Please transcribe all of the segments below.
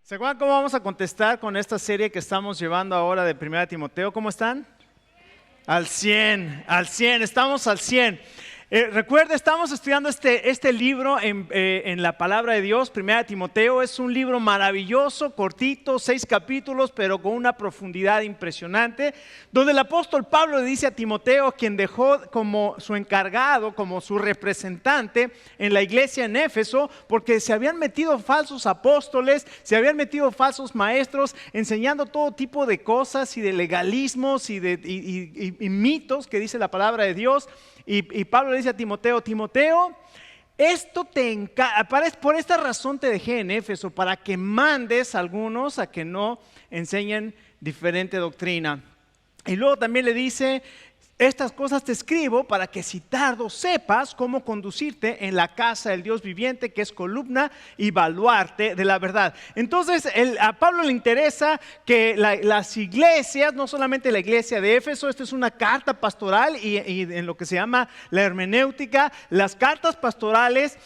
¿Se acuerdan cómo vamos a contestar con esta serie que estamos llevando ahora de 1 Timoteo? ¿Cómo están? Al 100, estamos al 100. Recuerda, estamos estudiando este libro en la palabra de Dios. 1 Timoteo es un libro maravilloso, cortito, 6 capítulos, pero con una profundidad impresionante, donde el apóstol Pablo le dice a Timoteo, quien dejó como su encargado, como su representante en la iglesia en Éfeso, porque se habían metido falsos apóstoles, se habían metido falsos maestros, enseñando todo tipo de cosas y de legalismos y mitos que dice la palabra de Dios. Y Pablo le dice a Timoteo, esto por esta razón te dejé en Éfeso, para que mandes a algunos a que no enseñen diferente doctrina. Y luego también le dice, estas cosas te escribo para que si tardo sepas cómo conducirte en la casa del Dios viviente, que es columna y baluarte de la verdad. Entonces a Pablo le interesa que las iglesias, no solamente la iglesia de Éfeso, esta es una carta pastoral y en lo que se llama la hermenéutica, las cartas pastorales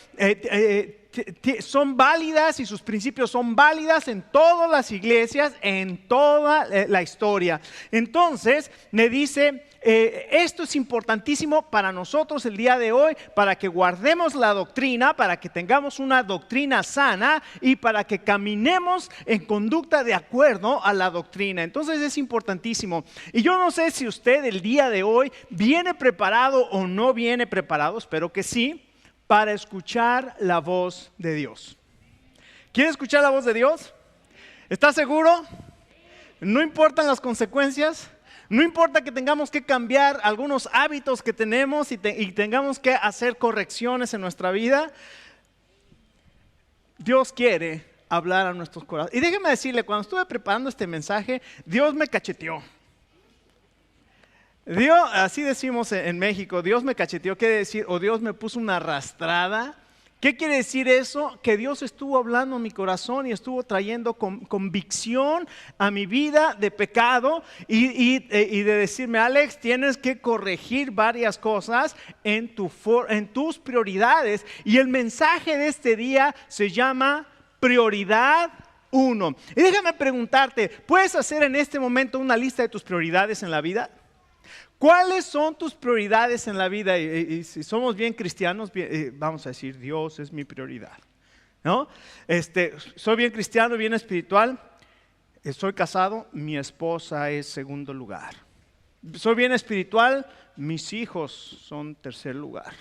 son válidas y sus principios son válidas en todas las iglesias, en toda la historia. Entonces le dice, esto es importantísimo para nosotros el día de hoy, para que guardemos la doctrina, para que tengamos una doctrina sana y para que caminemos en conducta de acuerdo a la doctrina. Entonces es importantísimo. Y yo no sé si usted el día de hoy viene preparado o no viene preparado, espero que sí, para escuchar la voz de Dios. ¿Quiere escuchar la voz de Dios? ¿Está seguro? No importan las consecuencias. No importa que tengamos que cambiar algunos hábitos que tenemos y tengamos que hacer correcciones en nuestra vida. Dios quiere hablar a nuestros corazones. Y déjeme decirle, cuando estuve preparando este mensaje, Dios me cacheteó. Dios, así decimos en México, Dios me cacheteó, quiere decir, o Dios me puso una arrastrada. ¿Qué quiere decir eso? Que Dios estuvo hablando a mi corazón y estuvo trayendo convicción a mi vida de pecado y de decirme, Alex, tienes que corregir varias cosas en tus prioridades. Y el mensaje de este día se llama Prioridad 1. Y déjame preguntarte, ¿puedes hacer en este momento una lista de tus prioridades en la vida? ¿Cuáles son tus prioridades en la vida? Y si somos bien cristianos, vamos a decir, Dios es mi prioridad, ¿no? Soy bien cristiano, bien espiritual, estoy casado, mi esposa es segundo lugar. Soy bien espiritual, mis hijos son tercer lugar.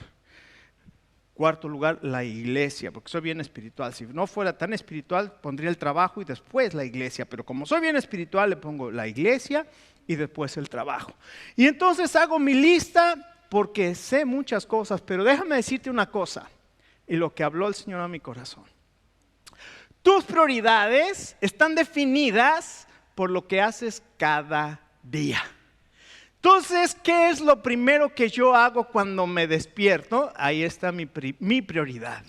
Cuarto lugar, la iglesia, porque soy bien espiritual. Si no fuera tan espiritual, pondría el trabajo y después la iglesia. Pero como soy bien espiritual, le pongo la iglesia y después el trabajo. Y entonces hago mi lista porque sé muchas cosas, pero déjame decirte una cosa, y lo que habló el Señor a mi corazón. Tus prioridades están definidas por lo que haces cada día. Entonces, ¿qué es lo primero que yo hago cuando me despierto? Ahí está mi prioridad.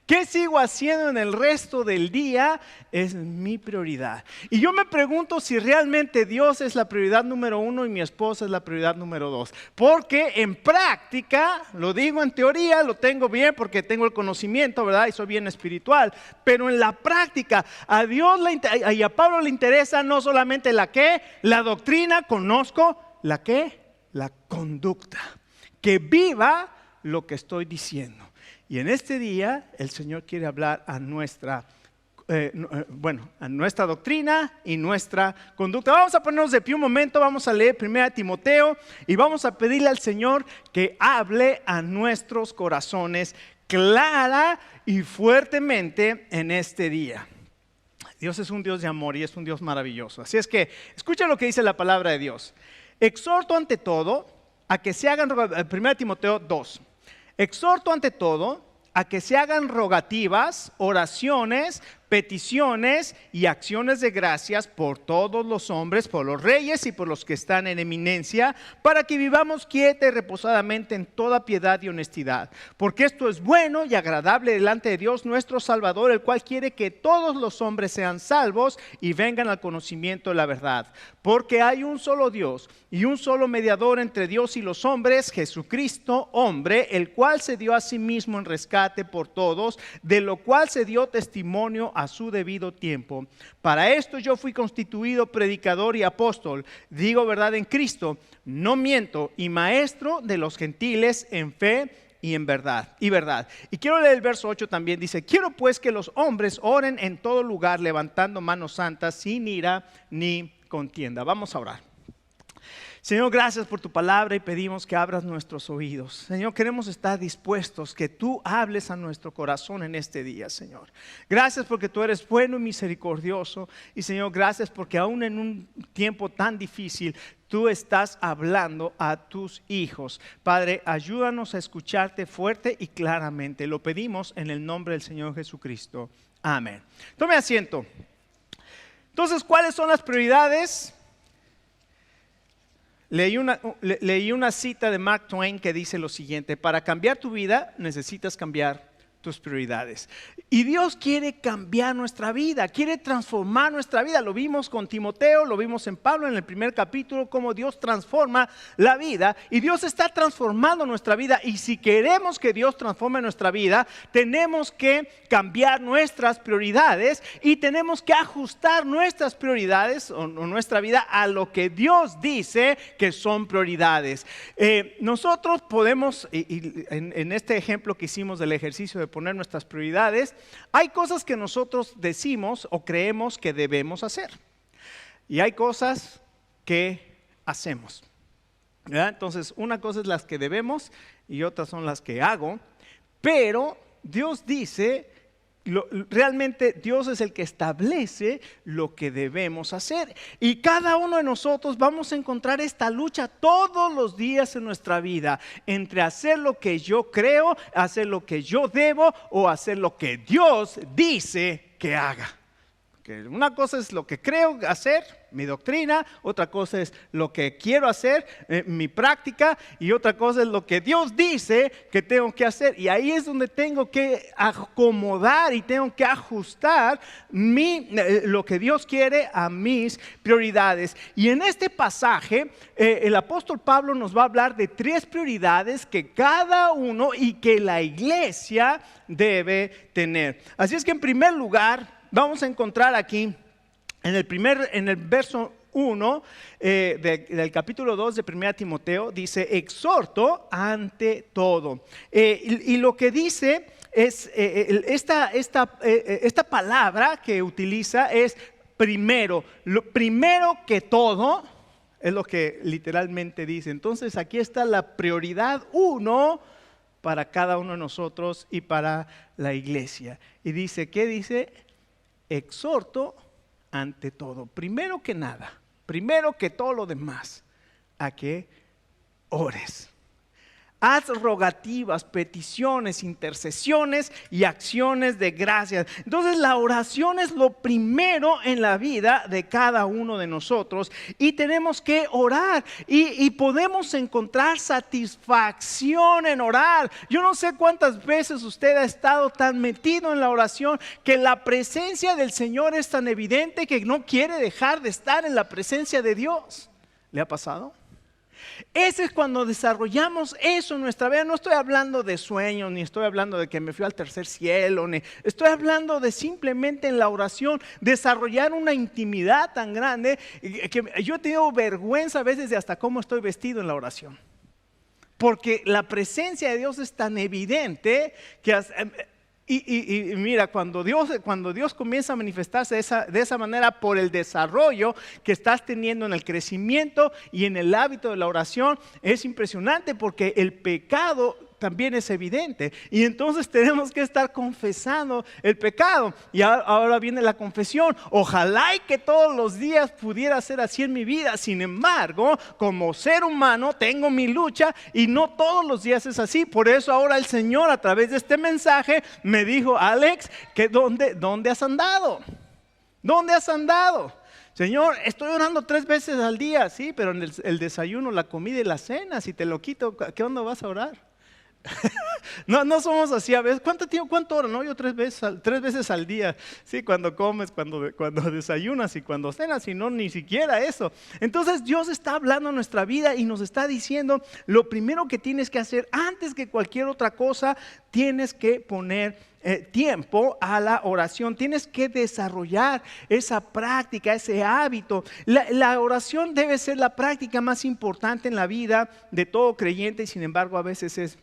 ¿Qué sigo haciendo en el resto del día? Es mi prioridad. Y yo me pregunto si realmente Dios es la prioridad número 1 y mi esposa es la prioridad número 2. Porque en práctica, lo digo en teoría, lo tengo bien porque tengo el conocimiento, ¿verdad? Y soy bien espiritual. Pero en la práctica, a Dios y a Pablo le interesa no solamente la doctrina, conozco la conducta. Que viva lo que estoy diciendo. Y en este día el Señor quiere hablar a nuestra doctrina y nuestra conducta. Vamos a ponernos de pie un momento, vamos a leer 1 Timoteo y vamos a pedirle al Señor que hable a nuestros corazones clara y fuertemente en este día. Dios es un Dios de amor y es un Dios maravilloso. Así es que escucha lo que dice la palabra de Dios. Exhorto ante todo a que se hagan, 1 Timoteo 2. Exhorto ante todo a que se hagan rogativas, oraciones, peticiones y acciones de gracias por todos los hombres, por los reyes y por los que están en eminencia, para que vivamos quieta y reposadamente en toda piedad y honestidad. Porque esto es bueno y agradable delante de Dios nuestro Salvador, el cual quiere que todos los hombres sean salvos y vengan al conocimiento de la verdad. Porque hay un solo Dios y un solo mediador entre Dios y los hombres, Jesucristo, hombre, el cual se dio a sí mismo en rescate por todos, de lo cual se dio testimonio a a su debido tiempo. Para esto yo fui constituido predicador y apóstol, digo verdad en Cristo, no miento, y maestro de los gentiles en fe y en verdad. Y quiero leer el verso 8 también, dice, quiero pues que los hombres oren en todo lugar, levantando manos santas, sin ira ni contienda. Vamos a orar. Señor, gracias por tu palabra y pedimos que abras nuestros oídos. Señor, queremos estar dispuestos, que tú hables a nuestro corazón en este día, Señor. Gracias porque tú eres bueno y misericordioso. Y Señor, gracias porque aún en un tiempo tan difícil, tú estás hablando a tus hijos. Padre, ayúdanos a escucharte fuerte y claramente. Lo pedimos en el nombre del Señor Jesucristo. Amén. Tome asiento. Entonces, ¿cuáles son las prioridades? Leí una cita de Mark Twain que dice lo siguiente: para cambiar tu vida necesitas cambiar tus prioridades. Y Dios quiere cambiar nuestra vida, quiere transformar nuestra vida. Lo vimos con Timoteo, lo vimos en Pablo en el primer capítulo, cómo Dios transforma la vida. Y Dios está transformando nuestra vida. Y si queremos que Dios transforme nuestra vida, tenemos que cambiar nuestras prioridades y tenemos que ajustar nuestras prioridades o nuestra vida a lo que Dios dice que son prioridades. Nosotros podemos, en este ejemplo que hicimos del ejercicio de poner nuestras prioridades, hay cosas que nosotros decimos o creemos que debemos hacer y hay cosas que hacemos, ¿verdad? Entonces una cosa es las que debemos y otras son las que hago, pero Dios dice, realmente Dios es el que establece lo que debemos hacer, y cada uno de nosotros vamos a encontrar esta lucha todos los días en nuestra vida entre hacer lo que yo creo, hacer lo que yo debo o hacer lo que Dios dice que haga. Que una cosa es lo que creo hacer, mi doctrina, otra cosa es lo que quiero hacer, mi práctica, y otra cosa es lo que Dios dice que tengo que hacer. Y ahí es donde tengo que acomodar y tengo que ajustar lo que Dios quiere a mis prioridades. Y en este pasaje, el apóstol Pablo nos va a hablar de 3 prioridades que cada uno y que la iglesia debe tener. Así es que en primer lugar, vamos a encontrar aquí en el verso 1 del capítulo 2 de 1 Timoteo, dice, exhorto ante todo. Y lo que dice es, esta palabra que utiliza es primero. Lo primero que todo es lo que literalmente dice. Entonces aquí está la prioridad 1 para cada uno de nosotros y para la iglesia. Y dice, ¿qué dice? Exhorto ante todo, primero que nada, primero que todo lo demás, a que ores. Haz rogativas, peticiones, intercesiones y acciones de gracias. Entonces la oración es lo primero en la vida de cada uno de nosotros y tenemos que orar y podemos encontrar satisfacción en orar. Yo no sé cuántas veces usted ha estado tan metido en la oración que la presencia del Señor es tan evidente que no quiere dejar de estar en la presencia de Dios. ¿Le ha pasado? Ese es cuando desarrollamos eso en nuestra vida. No estoy hablando de sueños, ni estoy hablando de que me fui al tercer cielo, ni estoy hablando de simplemente en la oración desarrollar una intimidad tan grande que yo tengo vergüenza a veces de hasta cómo estoy vestido en la oración, porque la presencia de Dios es tan evidente que y mira, cuando Dios comienza a manifestarse de esa manera por el desarrollo que estás teniendo en el crecimiento y en el hábito de la oración, es impresionante porque el pecado también es evidente y entonces tenemos que estar confesando el pecado. Y ahora viene la confesión. Ojalá y que todos los días pudiera ser así en mi vida. Sin embargo, como ser humano tengo mi lucha y no todos los días es así. Por eso ahora el Señor a través de este mensaje me dijo, Alex, que ¿dónde has andado? ¿Dónde has andado? Señor, estoy orando 3 veces al día. Sí, pero en el desayuno, la comida y la cena, si te lo quito, ¿qué onda vas a orar? No somos así a veces. ¿Cuánto oras? No, yo 3 veces al día. Sí, cuando comes, cuando desayunas y cuando cenas, y no, ni siquiera eso. Entonces Dios está hablando en nuestra vida y nos está diciendo, lo primero que tienes que hacer antes que cualquier otra cosa, tienes que poner tiempo a la oración. Tienes que desarrollar esa práctica, ese hábito. La oración debe ser la práctica más importante en la vida de todo creyente y sin embargo a veces es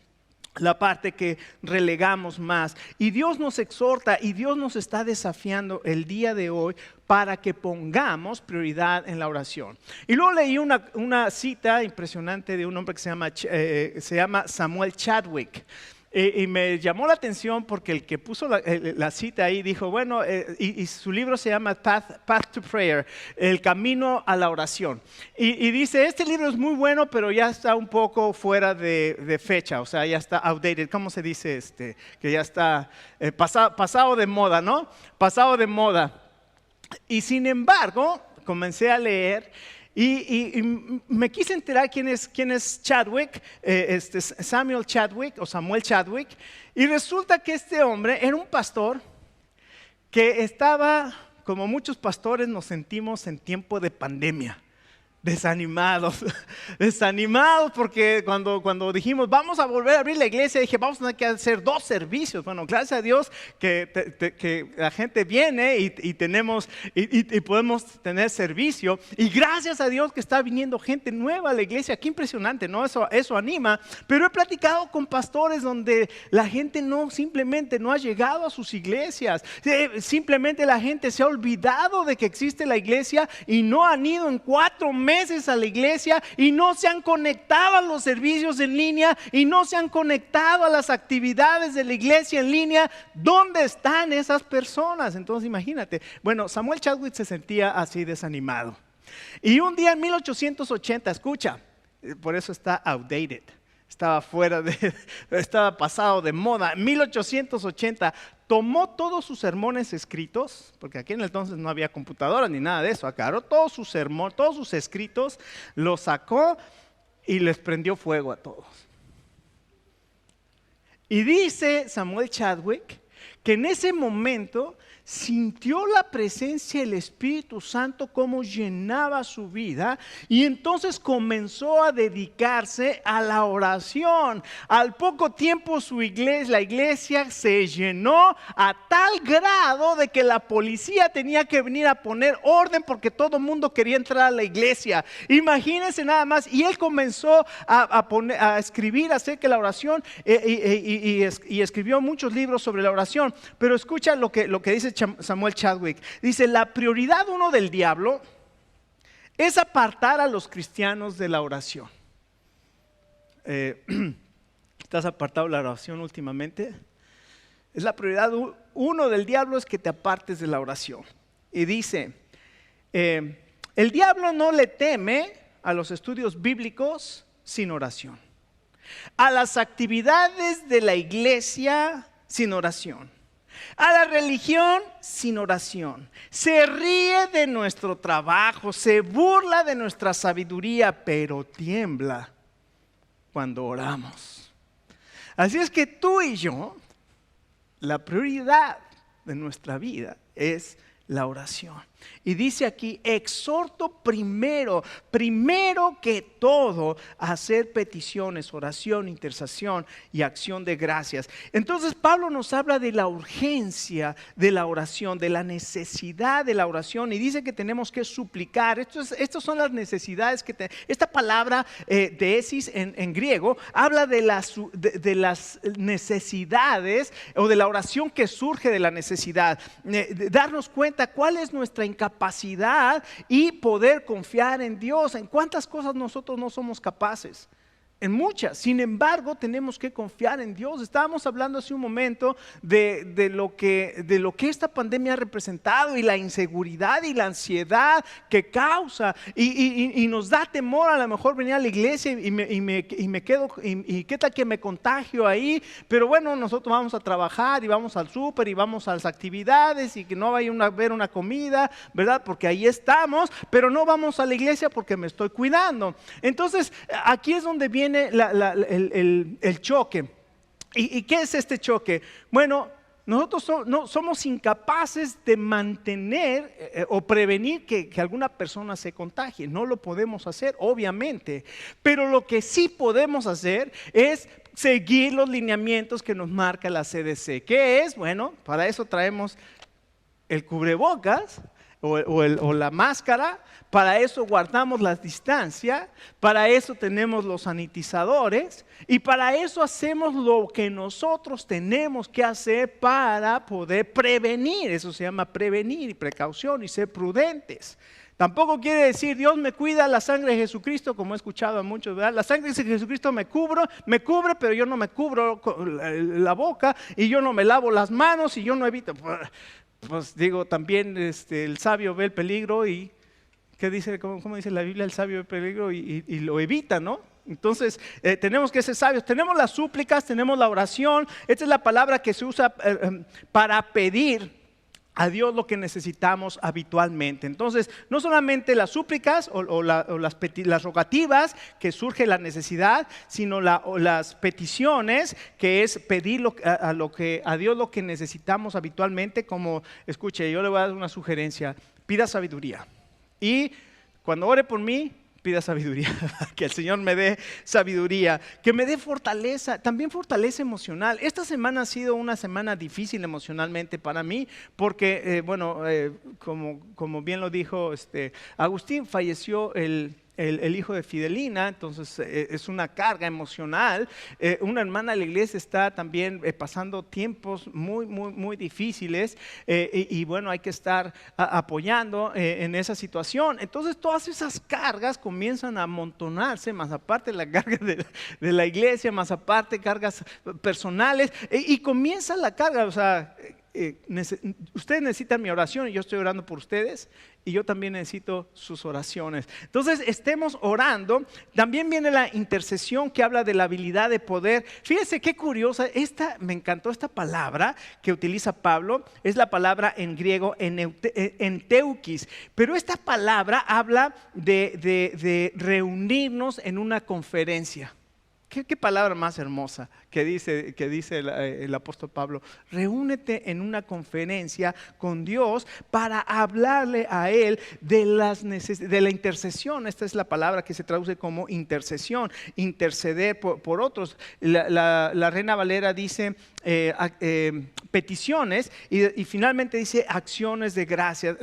la parte que relegamos más. Y Dios nos exhorta y Dios nos está desafiando el día de hoy para que pongamos prioridad en la oración. Y luego leí una cita impresionante de un hombre que se llama Samuel Chadwick. Y me llamó la atención porque el que puso la cita ahí dijo, bueno, y su libro se llama Path to Prayer, el camino a la oración. Y dice, este libro es muy bueno, pero ya está un poco fuera de fecha, o sea, ya está outdated. ¿Cómo se dice? Que ya está pasado de moda, ¿no? Pasado de moda. Y sin embargo, comencé a leer y me quise enterar quién es Chadwick, Samuel Chadwick o Samuel Chadwick, y resulta que este hombre era un pastor que estaba, como muchos pastores nos sentimos en tiempo de pandemia. Desanimados porque cuando dijimos vamos a volver a abrir la iglesia, dije vamos a tener que hacer 2 servicios. Bueno, gracias a Dios que la gente viene y podemos tener servicio, y gracias a Dios que está viniendo gente nueva a la iglesia. Qué impresionante, ¿no? Eso anima. Pero he platicado con pastores donde la gente simplemente no ha llegado a sus iglesias, simplemente la gente se ha olvidado de que existe la iglesia y no han ido en 4 meses a la iglesia y no se han conectado a los servicios en línea y no se han conectado a las actividades de la iglesia en línea. ¿Dónde están esas personas? Entonces imagínate. Bueno, Samuel Chadwick se sentía así desanimado. Y un día en 1880, escucha, por eso está outdated, estaba pasado de moda. En 1880 tomó todos sus sermones escritos, porque aquí en el entonces no había computadoras ni nada de eso, agarró todos sus sermones, todos sus escritos, los sacó y les prendió fuego a todos. Y dice Samuel Chadwick que en ese momento sintió la presencia del Espíritu Santo como llenaba su vida, y entonces comenzó a dedicarse a la oración. Al poco tiempo la iglesia se llenó a tal grado de que la policía tenía que venir a poner orden porque todo el mundo quería entrar a la iglesia. Imagínense nada más. Y él comenzó a escribir acerca de la oración y escribió muchos libros sobre la oración. Pero escucha lo que dice Samuel Chadwick. Dice, la prioridad 1 del diablo es apartar a los cristianos de la oración. ¿Estás apartado de la oración últimamente? Es la prioridad 1 del diablo, es que te apartes de la oración. Y dice, el diablo no le teme a los estudios bíblicos sin oración, a las actividades de la iglesia sin oración, a la religión sin oración. Se ríe de nuestro trabajo, se burla de nuestra sabiduría, pero tiembla cuando oramos. Así es que tú y yo, la prioridad de nuestra vida es la oración. Y dice aquí, exhorto primero que todo a hacer peticiones, oración, intercesión y acción de gracias. Entonces Pablo nos habla de la urgencia de la oración, de la necesidad de la oración, y dice que tenemos que suplicar. Estas son las necesidades esta palabra deesis en griego habla de las necesidades, o de la oración que surge de la necesidad, darnos cuenta cuál es nuestra incapacidad y poder confiar en Dios. ¿En cuántas cosas nosotros no somos capaces? En muchas. Sin embargo, tenemos que confiar en Dios. Estábamos hablando hace un momento de lo que esta pandemia ha representado, y la inseguridad y la ansiedad que causa, y nos da temor a lo mejor venir a la iglesia y me quedo, y qué tal que me contagio ahí. Pero bueno, nosotros vamos a trabajar y vamos al súper y vamos a las actividades, y que no vaya a haber una comida, ¿verdad? Porque ahí estamos, pero no vamos a la iglesia porque me estoy cuidando. Entonces aquí es donde viene el choque. ¿Y qué es este choque? Bueno, nosotros somos incapaces de mantener o prevenir que alguna persona se contagie. No lo podemos hacer, obviamente. Pero lo que sí podemos hacer es seguir los lineamientos que nos marca la CDC. ¿Qué es? Bueno, para eso traemos el cubrebocas o la máscara, para eso guardamos la distancia, para eso tenemos los sanitizadores y para eso hacemos lo que nosotros tenemos que hacer para poder prevenir. Eso se llama prevenir y precaución y ser prudentes. Tampoco quiere decir Dios me cuida, la sangre de Jesucristo, como he escuchado a muchos, ¿verdad? La sangre de Jesucristo me cubre, pero yo no me cubro la boca y yo no me lavo las manos y yo no evito. Pues digo, también el sabio ve el peligro y, ¿qué dice? ¿Cómo dice la Biblia? El sabio ve el peligro y lo evita, ¿no? Entonces, tenemos que ser sabios. Tenemos las súplicas, tenemos la oración. Esta es la palabra que se usa para pedir a Dios lo que necesitamos habitualmente. Entonces, no solamente las súplicas o las rogativas que surge la necesidad, sino las peticiones, que es pedir a Dios lo que necesitamos habitualmente. Como, escuche, yo le voy a dar una sugerencia: pida sabiduría. Y cuando ore por mí, pida sabiduría, que el Señor me dé sabiduría, que me dé fortaleza, también fortaleza emocional. Esta semana ha sido una semana difícil emocionalmente para mí, porque, como bien lo dijo Agustín, falleció el hijo de Fidelina, entonces es una carga emocional. Una hermana de la iglesia está también pasando tiempos muy, muy, muy difíciles y bueno, hay que estar apoyando en esa situación. Entonces todas esas cargas comienzan a amontonarse, más aparte la carga de la iglesia, más aparte cargas personales y comienza la carga, o sea, ustedes necesitan mi oración y yo estoy orando por ustedes y yo también necesito sus oraciones. Entonces estemos orando. También viene la intercesión, que habla de la habilidad de poder. Fíjense qué curiosa, me encantó esta palabra que utiliza Pablo. Es la palabra en griego enteukis, pero esta palabra habla de reunirnos en una conferencia. ¿Qué palabra más hermosa que dice el apóstol Pablo? Reúnete en una conferencia con Dios para hablarle a Él de la intercesión. Esta es la palabra que se traduce como intercesión, interceder por otros. La Reina Valera dice peticiones y finalmente dice acciones de gracias.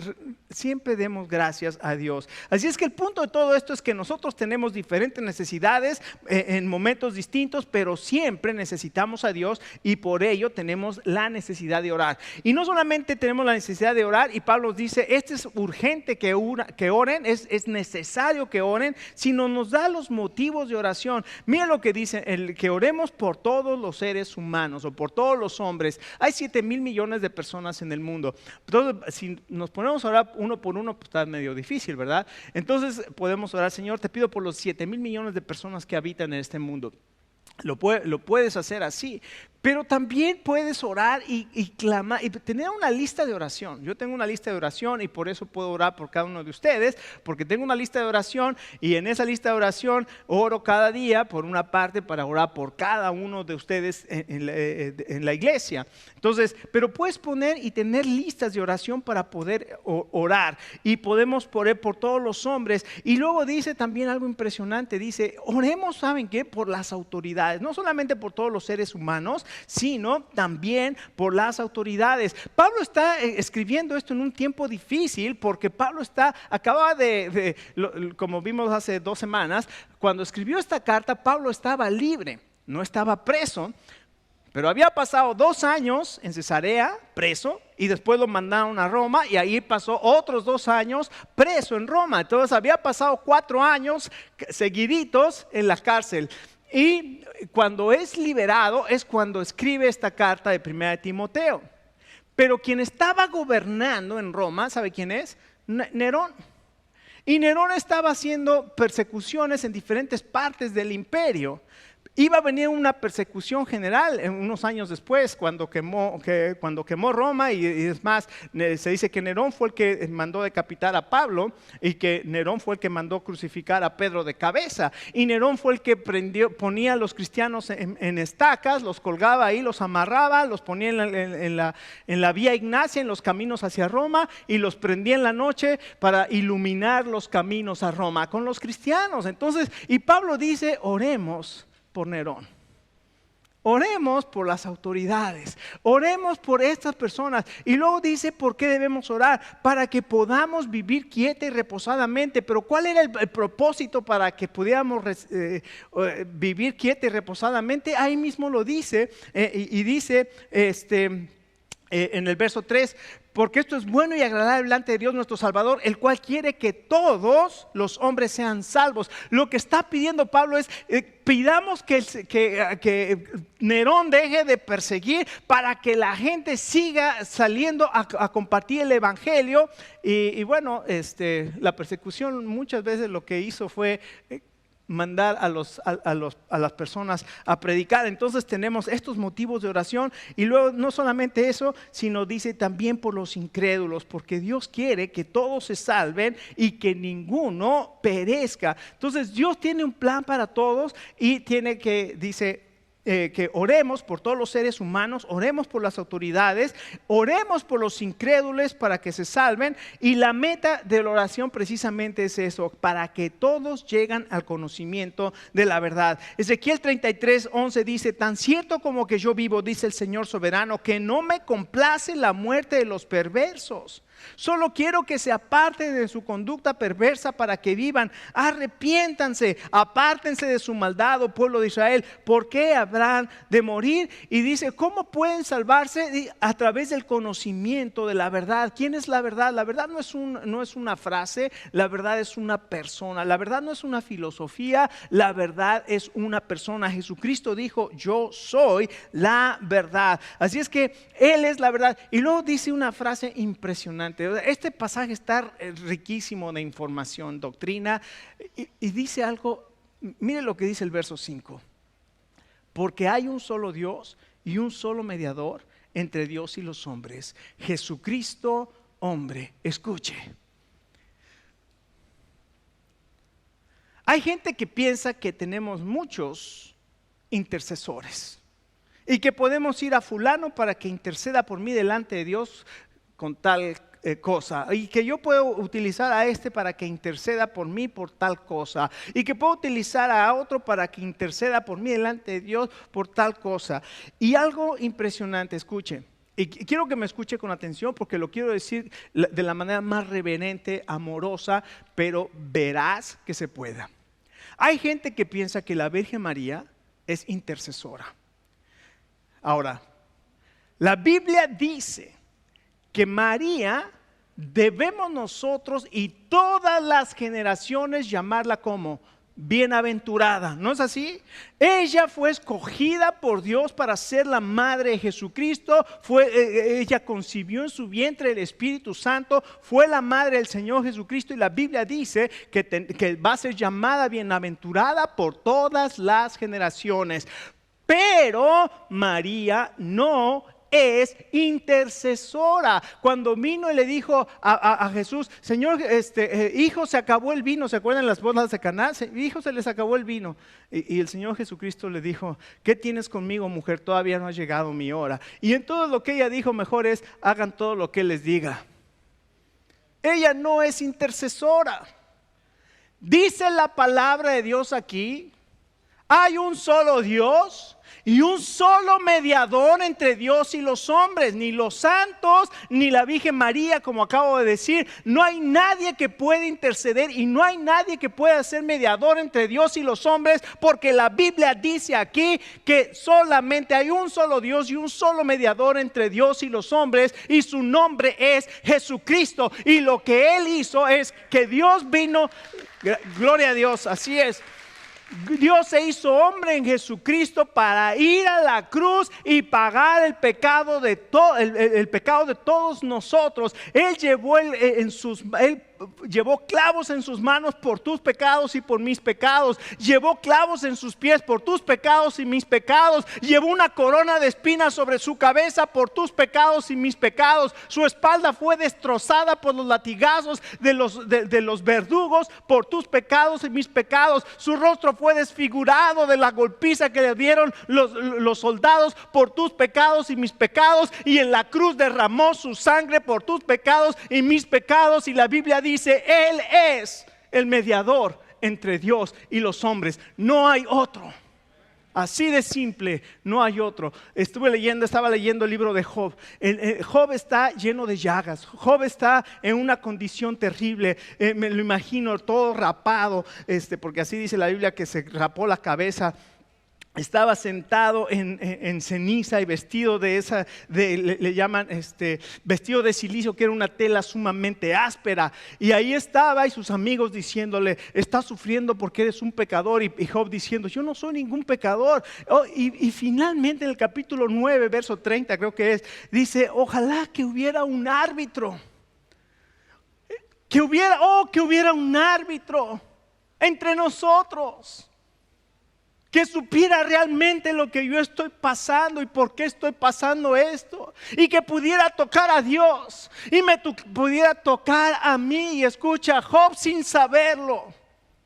Siempre demos gracias a Dios. Así es que el punto de todo esto es que nosotros tenemos diferentes necesidades en momentos distintos, pero siempre necesitamos a Dios y por ello tenemos la necesidad de orar. Y no solamente tenemos la necesidad de orar, y Pablo dice, es urgente que oren, es necesario que oren, sino nos da los motivos de oración. Mira lo que dice, que oremos por todos los seres humanos o por todos los hombres. Hay 7,000 millones de personas en el mundo. Entonces, si nos ponemos a orar uno por uno, pues está medio difícil, ¿verdad? Entonces podemos orar: Señor, te pido por los 7,000 millones de personas que habitan en este mundo. Lo puedes hacer así, pero también puedes orar y clamar y tener una lista de oración. Yo tengo una lista de oración y por eso puedo orar por cada uno de ustedes, porque tengo una lista de oración y en esa lista de oración oro cada día por una parte para orar por cada uno de ustedes en la iglesia. Entonces, pero puedes poner y tener listas de oración para poder orar, y podemos orar por todos los hombres. Y luego dice también algo impresionante, dice, oremos, ¿saben qué? Por las autoridades, no solamente por todos los seres humanos, sino también por las autoridades. Pablo está escribiendo esto en un tiempo difícil, porque Pablo acababa como vimos hace 2 semanas, cuando escribió esta carta, Pablo estaba libre, no estaba preso, pero había pasado 2 años en Cesarea preso y después lo mandaron a Roma y ahí pasó otros 2 años preso en Roma. Entonces había pasado 4 años seguiditos en la cárcel. Y cuando es liberado es cuando escribe esta carta de 1 Timoteo. Pero quien estaba gobernando en Roma, ¿sabe quién es? Nerón. Y Nerón estaba haciendo persecuciones en diferentes partes del imperio. Iba a venir una persecución general unos años después, cuando quemó Roma, y es más, se dice que Nerón fue el que mandó decapitar a Pablo y que Nerón fue el que mandó crucificar a Pedro de cabeza. Y Nerón fue el que ponía a los cristianos en estacas, los colgaba ahí, los amarraba, los ponía en la vía Ignacia, en los caminos hacia Roma, y los prendía en la noche para iluminar los caminos a Roma con los cristianos. Entonces, y Pablo dice, oremos por Nerón. oremos por las autoridades, oremos por estas personas. Y luego dice por qué debemos orar, para que podamos vivir quieta y reposadamente. Pero ¿cuál era el propósito para que pudiéramos vivir quieta y reposadamente? Ahí mismo lo dice, y dice en el verso 3, porque esto es bueno y agradable delante de Dios nuestro Salvador, el cual quiere que todos los hombres sean salvos. Lo que está pidiendo Pablo es, pidamos que Nerón deje de perseguir, para que la gente siga saliendo a compartir el evangelio. Y bueno, la persecución muchas veces lo que hizo fue mandar a las personas a predicar. Entonces tenemos estos motivos de oración, y luego no solamente eso, sino dice también por los incrédulos, porque Dios quiere que todos se salven y que ninguno perezca. Entonces Dios tiene un plan para todos, y dice que oremos por todos los seres humanos, oremos por las autoridades, oremos por los incrédulos para que se salven. Y la meta de la oración precisamente es eso, para que todos lleguen al conocimiento de la verdad. Ezequiel 33:11 dice: tan cierto como que yo vivo, dice el Señor soberano, que no me complace la muerte de los perversos. Solo quiero que se aparten de su conducta perversa para que vivan. Arrepiéntanse, apártense de su maldad, oh pueblo de Israel. ¿Por qué habrán de morir? Y dice, ¿cómo pueden salvarse? A través del conocimiento de la verdad. ¿Quién es la verdad? La verdad no es una frase, la verdad es una persona. La verdad no es una filosofía, la verdad es una persona. Jesucristo dijo: yo soy la verdad. Así es que Él es la verdad. Y luego dice una frase impresionante. Este pasaje está riquísimo de información, doctrina, y dice algo. Mire lo que dice el verso 5: porque hay un solo Dios y un solo mediador entre Dios y los hombres, Jesucristo hombre. Escuche, hay gente que piensa que tenemos muchos intercesores y que podemos ir a fulano para que interceda por mí delante de Dios con tal cosa, y que yo puedo utilizar a para que interceda por mí por tal cosa, y que puedo utilizar a otro para que interceda por mí delante de Dios por tal cosa. Y algo impresionante, escuche, y quiero que me escuche con atención, porque lo quiero decir de la manera más reverente, amorosa, pero veraz que se pueda. Hay gente que piensa que la Virgen María es intercesora. Ahora, la Biblia dice que María debemos nosotros y todas las generaciones llamarla como bienaventurada, ¿no es así? Ella fue escogida por Dios para ser la madre de Jesucristo. Ella concibió en su vientre el Espíritu Santo, fue la madre del Señor Jesucristo, y la Biblia dice que va a ser llamada bienaventurada por todas las generaciones. Pero María no es intercesora. Cuando vino y le dijo a Jesús: Señor, hijo, se acabó el vino. ¿Se acuerdan las bodas de Caná? Hijo, se les acabó el vino. Y el Señor Jesucristo le dijo: ¿qué tienes conmigo, mujer? Todavía no ha llegado mi hora. Y en todo lo que ella dijo, mejor es: hagan todo lo que Él les diga. Ella no es intercesora. Dice la palabra de Dios aquí: hay un solo Dios y un solo mediador entre Dios y los hombres, ni los santos, ni la Virgen María, como acabo de decir. No hay nadie que pueda interceder, y no hay nadie que pueda ser mediador entre Dios y los hombres, porque la Biblia dice aquí que solamente hay un solo Dios y un solo mediador entre Dios y los hombres, y su nombre es Jesucristo. Y lo que Él hizo es que Dios vino, gloria a Dios, así es. Dios se hizo hombre en Jesucristo para ir a la cruz y pagar el pecado de el pecado de todos nosotros. Él llevó clavos en sus manos por tus pecados y por mis pecados. Llevó clavos en sus pies por tus pecados y mis pecados. Llevó una corona de espinas sobre su cabeza por tus pecados y mis pecados. Su espalda fue destrozada por los latigazos de los verdugos por tus pecados y mis pecados. Su rostro fue desfigurado de la golpiza que le dieron los soldados por tus pecados y mis pecados. Y en la cruz derramó su sangre por tus pecados y mis pecados. Y la Biblia dice: Él es el mediador entre Dios y los hombres. No hay otro. Así de simple, no hay otro. Estaba leyendo el libro de Job. Job está lleno de llagas. Job está en una condición terrible. Me lo imagino todo rapado, porque así dice la Biblia que se rapó la cabeza. Estaba sentado en ceniza y vestido le llaman vestido de silicio, que era una tela sumamente áspera. Y ahí estaba y sus amigos diciéndole, estás sufriendo porque eres un pecador. Y Job diciendo, yo no soy ningún pecador. Y finalmente en el capítulo 9, verso 30 creo que es, dice, ojalá que hubiera un árbitro. Que hubiera un árbitro entre nosotros. Que supiera realmente lo que yo estoy pasando y por qué estoy pasando esto. Y que pudiera tocar a Dios y pudiera tocar a mí. Y escucha, Job sin saberlo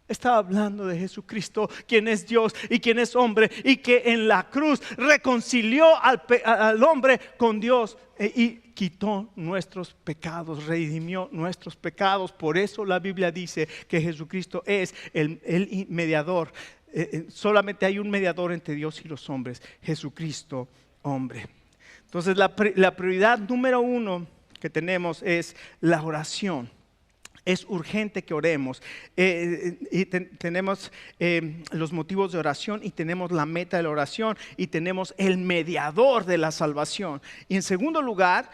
estaba hablando de Jesucristo, quien es Dios y quien es hombre. Y que en la cruz reconcilió al hombre con Dios y quitó nuestros pecados, redimió nuestros pecados. Por eso la Biblia dice que Jesucristo es el mediador. Solamente hay un mediador entre Dios y los hombres, Jesucristo, hombre. Entonces la prioridad número 1 que tenemos es la oración. Es urgente que oremos. Y tenemos los motivos de oración y tenemos la meta de la oración y tenemos el mediador de la salvación. Y en segundo lugar,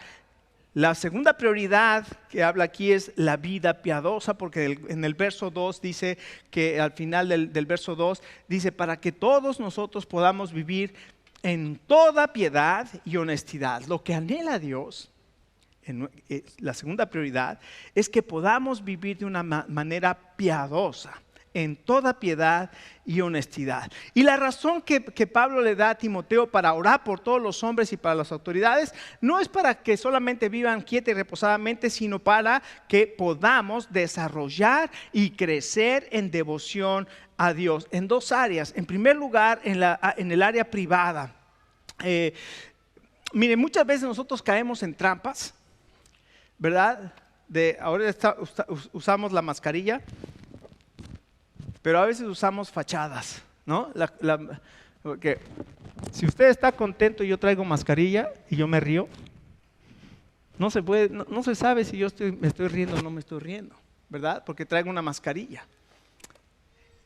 la segunda prioridad que habla aquí es la vida piadosa, porque en el verso 2 dice que al final del verso 2 dice, para que todos nosotros podamos vivir en toda piedad y honestidad. Lo que anhela Dios, la segunda prioridad, es que podamos vivir de una manera piadosa, en toda piedad y honestidad. Y la razón que Pablo le da a Timoteo para orar por todos los hombres y para las autoridades no es para que solamente vivan quieta y reposadamente, sino para que podamos desarrollar y crecer en devoción a Dios en dos áreas. En primer lugar, en el área privada. Miren, muchas veces nosotros caemos en trampas, ¿verdad? Ahora usamos la mascarilla, pero a veces usamos fachadas, ¿no? Porque si usted está contento y yo traigo mascarilla y yo me río, no se sabe si yo me estoy riendo o no me estoy riendo, ¿verdad? Porque traigo una mascarilla.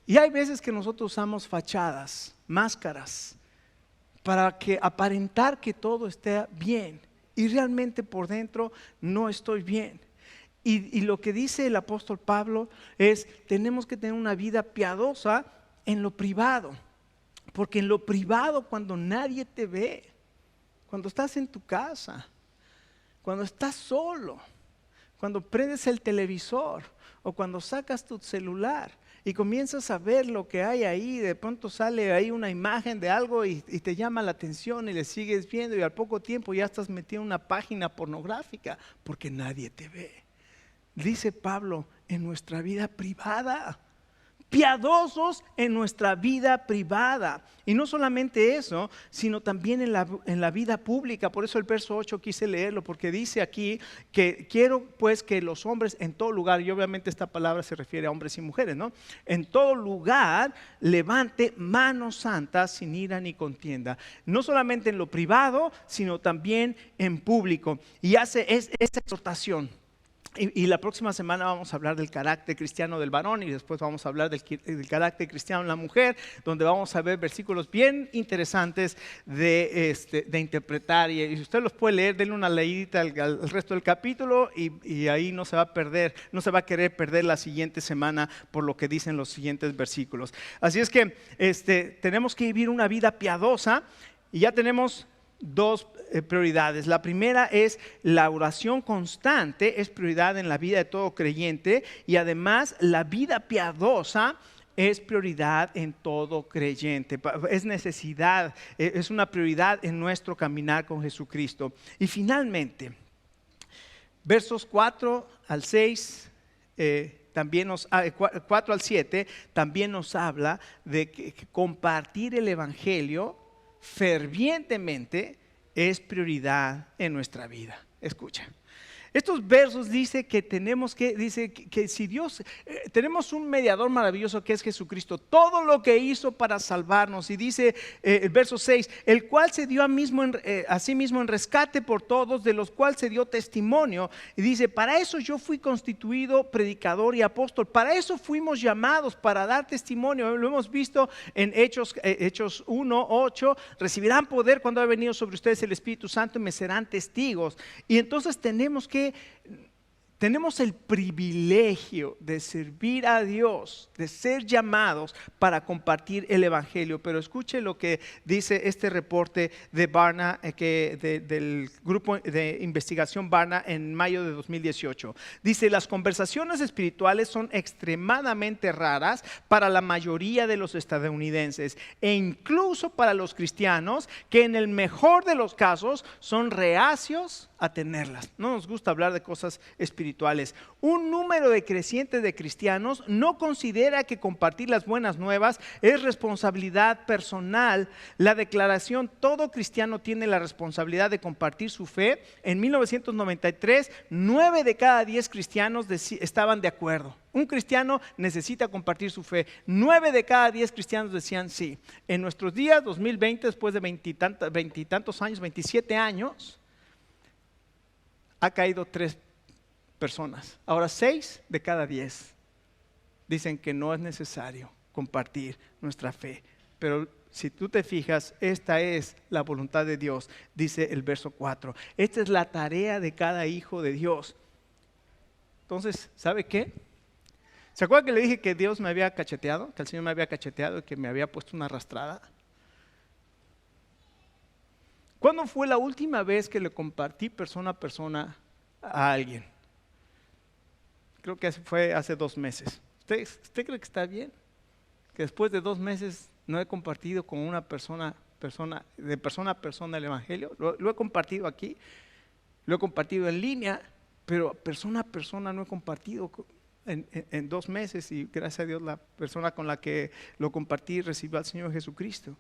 Y hay veces que nosotros usamos fachadas, máscaras, para aparentar que todo esté bien y realmente por dentro no estoy bien. Y lo que dice el apóstol Pablo es, tenemos que tener una vida piadosa en lo privado. Porque en lo privado, cuando nadie te ve, cuando estás en tu casa, cuando estás solo, cuando prendes el televisor o cuando sacas tu celular y comienzas a ver lo que hay ahí, de pronto sale ahí una imagen de algo y te llama la atención y le sigues viendo y al poco tiempo ya estás metido en una página pornográfica porque nadie te ve. Dice Pablo, en nuestra vida privada, piadosos en nuestra vida privada. Y no solamente eso, sino también en la vida pública. Por eso el verso 8 quise leerlo, porque dice aquí que quiero pues que los hombres en todo lugar, y obviamente esta palabra se refiere a hombres y mujeres, ¿no? En todo lugar levante manos santas sin ira ni contienda. No solamente en lo privado, sino también en público. Y hace esta exhortación. Y la próxima semana vamos a hablar del carácter cristiano del varón y después vamos a hablar del carácter cristiano en la mujer, donde vamos a ver versículos bien interesantes de interpretar. Y si usted los puede leer, denle una leidita al resto del capítulo y ahí no se va a querer perder la siguiente semana por lo que dicen los siguientes versículos. Así es que tenemos que vivir una vida piadosa y ya tenemos dos prioridades. La primera es la oración constante, es prioridad en la vida de todo creyente, y además la vida piadosa es prioridad en todo creyente. Es necesidad, es una prioridad en nuestro caminar con Jesucristo. Y finalmente, versos 4 al 6, 4 al 7, también nos habla de que compartir el evangelio fervientemente es prioridad en nuestra vida. Escucha, Estos versos dice que dice que si Dios, tenemos un mediador maravilloso que es Jesucristo, todo lo que hizo para salvarnos. Y dice el verso 6, el cual se dio a sí mismo en rescate por todos, de los cuales se dio testimonio. Y dice, para eso yo fui constituido predicador y apóstol, para eso fuimos llamados, para dar testimonio. Lo hemos visto en Hechos 1:8, recibirán poder cuando ha venido sobre ustedes el Espíritu Santo y me serán testigos. Y entonces tenemos el privilegio de servir a Dios, de ser llamados para compartir el Evangelio. Pero escuche lo que dice este reporte de Barna, del grupo de investigación Barna en mayo de 2018. Dice, las conversaciones espirituales son extremadamente raras para la mayoría de los estadounidenses e incluso para los cristianos, que en el mejor de los casos son reacios a tenerlas. No nos gusta hablar de cosas espirituales. Un número creciente de cristianos no considera que compartir las buenas nuevas es responsabilidad personal. La declaración todo cristiano tiene la responsabilidad de compartir su fe, en 1993 9 de cada 10 cristianos estaban de acuerdo. Un cristiano necesita compartir su fe. 9 de cada 10 cristianos decían sí. En nuestros días, 2020, después de veintitantos años, 27 años, ha caído 3 personas. Ahora 6 de cada 10 dicen que no es necesario compartir nuestra fe. Pero si tú te fijas, esta es la voluntad de Dios, dice el verso 4. Esta es la tarea de cada hijo de Dios. Entonces, ¿sabe qué? ¿Se acuerda que le dije que Dios me había cacheteado? Que el Señor me había cacheteado y que me había puesto una arrastrada. ¿Cuándo fue la última vez que le compartí persona a persona a alguien? Creo que fue hace 2 meses. ¿Usted cree que está bien? Que después de 2 meses no he compartido con una persona de persona a persona el Evangelio. Lo he compartido aquí, lo he compartido en línea, pero persona a persona no he compartido en 2 meses, y gracias a Dios la persona con la que lo compartí recibió al Señor Jesucristo.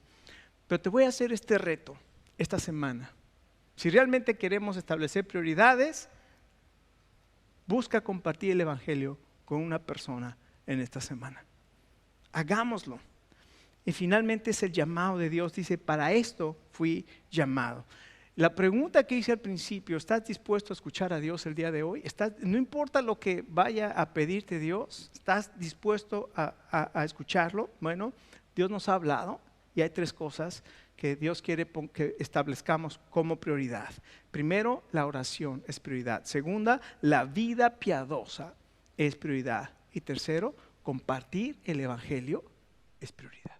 Pero te voy a hacer este reto esta semana. Si realmente queremos establecer prioridades, busca compartir el Evangelio con una persona en esta semana. Hagámoslo. Y finalmente es el llamado de Dios. Dice, para esto fui llamado. La pregunta que hice al principio, ¿estás dispuesto a escuchar a Dios el día de hoy? No importa lo que vaya a pedirte Dios, ¿estás dispuesto a escucharlo? Bueno, Dios nos ha hablado y hay 3 cosas que Dios quiere que establezcamos como prioridad. Primero, la oración es prioridad. Segunda, la vida piadosa es prioridad. Y tercero, compartir el Evangelio es prioridad.